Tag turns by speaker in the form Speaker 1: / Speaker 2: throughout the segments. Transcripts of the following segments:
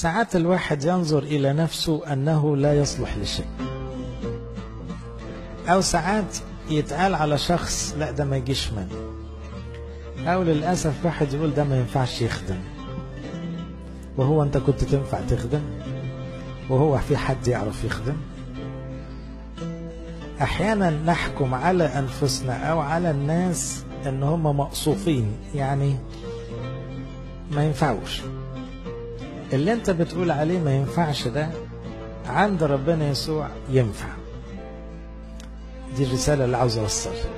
Speaker 1: ساعات الواحد ينظر إلى نفسه أنه لا يصلح لشيء، أو ساعات يتقال على شخص لا ده ما يجيش منه، أو للأسف واحد يقول ده ما ينفعش يخدم. وهو أنت كنت تنفع تخدم؟ وهو في حد يعرف يخدم؟ أحيانا نحكم على أنفسنا أو على الناس أن هم مقصوفين، يعني ما ينفعوش. اللي أنت بتقول عليه ما ينفعش ده عند ربنا يسوع ينفع. دي الرسالة اللي عاوز أوصلها.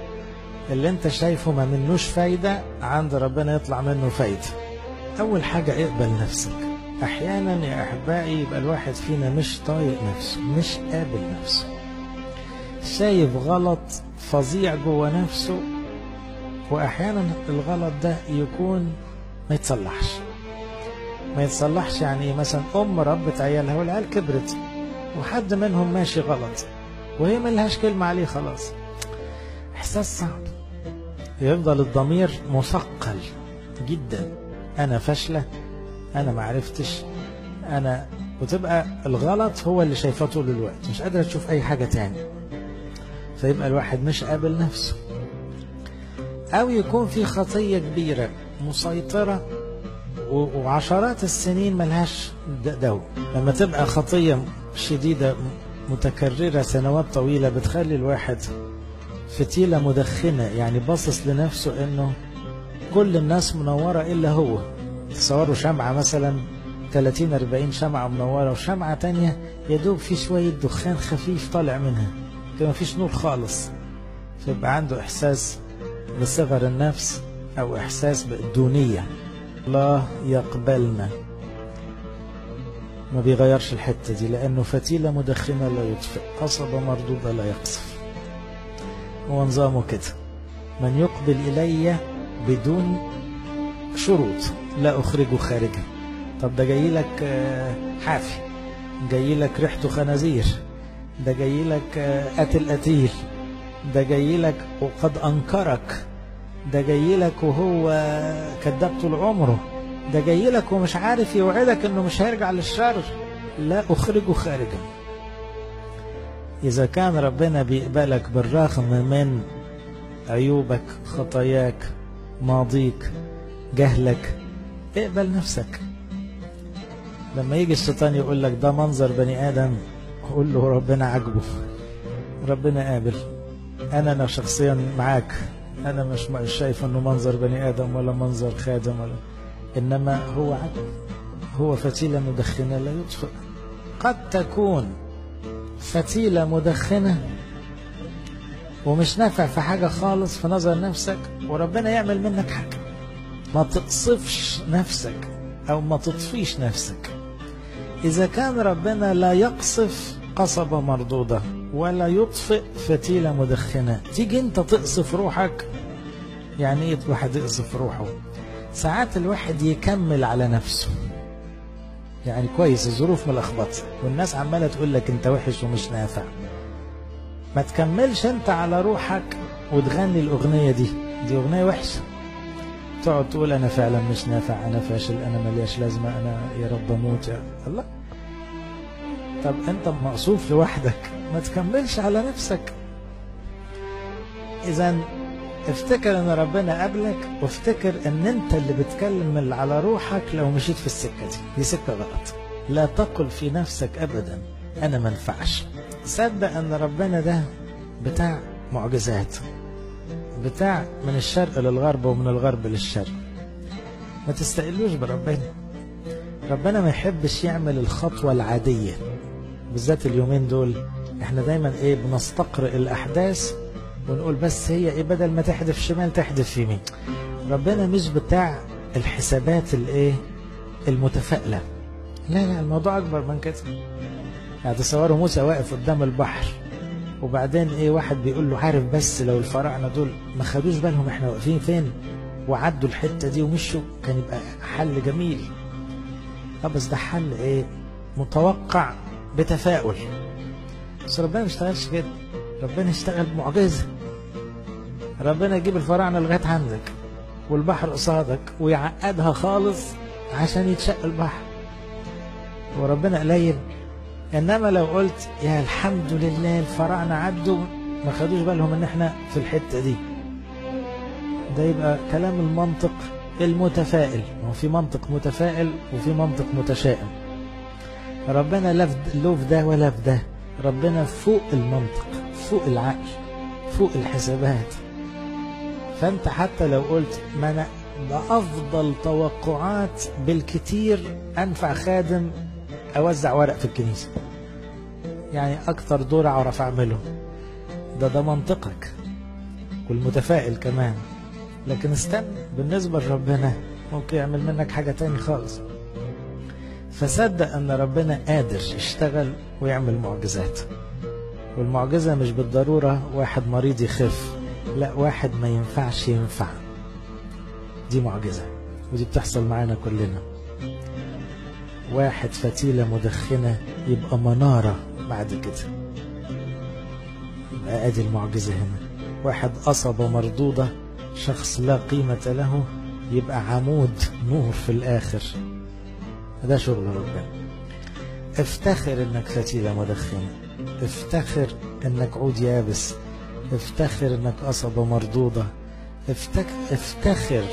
Speaker 1: اللي أنت شايفه ما منوش فايدة عند ربنا يطلع منه فايدة. أول حاجة اقبل نفسك. أحيانا يا أحبائي يبقى الواحد فينا مش طايق نفسه، مش قابل نفسه، شايف غلط فظيع جوه نفسه، وأحيانا الغلط ده يكون ما يتصلحش. ما يتصلحش يعني مثلا ربت عيالها والعيال كبرت وحد منهم ماشي غلط وهي ملهاش كلمة عليه، خلاص إحساس صعب، يفضل الضمير مثقل جدا. أنا فاشلة، أنا معرفتش، أنا، وتبقى الغلط هو اللي شايفاه طول الوقت، مش قادرة تشوف أي حاجة تاني. فيبقى الواحد مش قابل نفسه. أو يكون في خطية كبيرة مسيطرة وعشرات السنين ملهاش دو. لما تبقى خطية شديدة متكررة سنوات طويلة بتخلي الواحد فتيلة مدخنة، يعني باصص لنفسه انه كل الناس منورة الا هو. تصوروا شمعة مثلا 30-40 شمعة منورة، وشمعة تانية يدوب في شوية دخان خفيف طالع منها كما فيش نور خالص. فيبقى عنده احساس بصغر النفس او احساس بالدونية. الله يقبلنا، ما بيغيرش الحتة دي، لأنه فتيلة مدخنة لا يطفئ، قصبة مردودة لا يقصف. هو نظامه كده، من يقبل إلي بدون شروط لا أخرجه خارجا. طب ده جاي لك حافي، جاي لك ريحته خنازير، ده جاي لك قتيل، ده جاي لك وقد أنكرك، ده جاي لك وهو كذاب طول عمره، ده جاي لك ومش عارف يوعدك انه مش هيرجع للشر، لا أخرجه خارجا. إذا كان ربنا بيقبلك بالرغم من عيوبك، خطاياك، ماضيك، جهلك، اقبل نفسك. لما يجي الشيطان يقول لك ده منظر بني آدم، قول له ربنا عجبه، ربنا قابل. أنا شخصيا معاك، أنا مش شايف أنه منظر بني آدم ولا منظر خادم ولا، إنما هو عجب، هو فتيلة مدخنة لا يطفئ. قد تكون فتيلة مدخنة ومش نافع في حاجة خالص في نظر نفسك، وربنا يعمل منك حاجة. ما تقصفش نفسك أو ما تطفيش نفسك. إذا كان ربنا لا يقصف قصبة مردودة ولا يطفئ فتيلة مدخنة، تيجي انت تقصف روحك. يعني ايه واحد يقصف روحه؟ ساعات الواحد يكمل على نفسه، يعني كويس الظروف ملخبطة والناس عمالة تقول لك انت وحش ومش نافع، ما تكملش انت على روحك وتغني الأغنية دي أغنية وحشة، تقعد تقول انا فعلا مش نافع، انا فاشل، انا ملياش لازمة، انا يا رب اموت يا الله. طب انت مقصوف لوحدك، ما تكملش على نفسك. اذا افتكر ان ربنا قبلك، وافتكر ان انت اللي بتكلم اللي على روحك لو مشيت في السكة دي سكة غلط. لا تقل في نفسك ابدا انا منفعش. صدق ان ربنا ده بتاع معجزات، بتاع من الشرق للغرب ومن الغرب للشرق. ما تستقلوش بربنا. ربنا ما يحبش يعمل الخطوة العادية، بالذات اليومين دول احنا دايما بنستقرئ الاحداث ونقول بس هي بدل ما تحدف شمال تحدف يمين. ربنا مش بتاع الحسابات المتفائلة. لا الموضوع اكبر من كده. يعني تصوروا موسى واقف قدام البحر، وبعدين واحد بيقول له عارف بس لو الفراعنة دول ما خدوش بالهم احنا واقفين فين وعدوا الحتة دي ومشوا كان يبقى حل جميل. بس ده حل متوقع بتفاؤل. بس ربنا ما اشتغلش كده، ربنا اشتغل بمعجزة. ربنا يجيب الفراعنة لغاية عندك والبحر قصادك ويعقدها خالص عشان يتشق البحر. وربنا قليل. انما لو قلت يا الحمد لله الفراعنة عدوا ما خدوش بالهم ان احنا في الحتة دي، ده يبقى كلام المنطق المتفائل. هو في منطق متفائل وفي منطق متشائم. ربنا لا في ده ولا في ده، ربنا فوق المنطق، فوق العقل، فوق الحسابات. فانت حتى لو قلت ما انا بأفضل توقعات بالكتير انفع خادم اوزع ورق في الكنيسة، يعني اكتر دور اعرف اعمله، ده منطقك والمتفائل كمان. لكن استنى، بالنسبة لربنا ممكن يعمل منك حاجة تاني خالص. فصدق ان ربنا قادر يشتغل ويعمل معجزات. والمعجزة مش بالضرورة واحد مريض يخف، لا، واحد ما ينفعش ينفع، دي معجزة. ودي بتحصل معانا كلنا. واحد فتيلة مدخنة يبقى منارة بعد كده، يبقى ادي المعجزة هنا. واحد قصبة مردودة، شخص لا قيمة له، يبقى عمود نور في الآخر. ده شغل ربنا. افتخر انك فتيلة مدخنة، افتخر انك عود يابس، افتخر انك قصبة مردودة، افتخر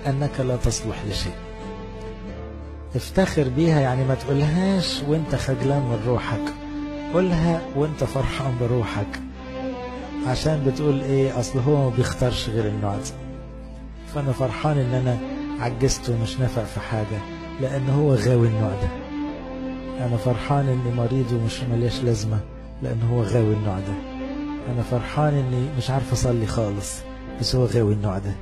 Speaker 1: انك لا تصلح لشيء. افتخر بيها، يعني ما تقولهاش وانت خجلان من روحك، قولها وانت فرحان بروحك. عشان بتقول ايه؟ اصل هو ما بيختارش غير النوع ده، فانا فرحان ان انا عجزت ومش نافع في حاجة لان هو غاوي النوع ده. انا فرحان اني مريض ومش ملياش لازمة لان هو غاوي النوع ده. انا فرحان اني مش عارف اصلي خالص بس هو غاوي النوع ده.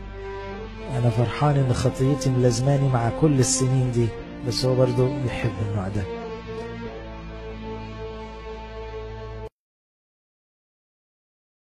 Speaker 1: انا فرحان ان خطيتي ملازماني مع كل السنين دي بس هو برضو بيحب النوع ده.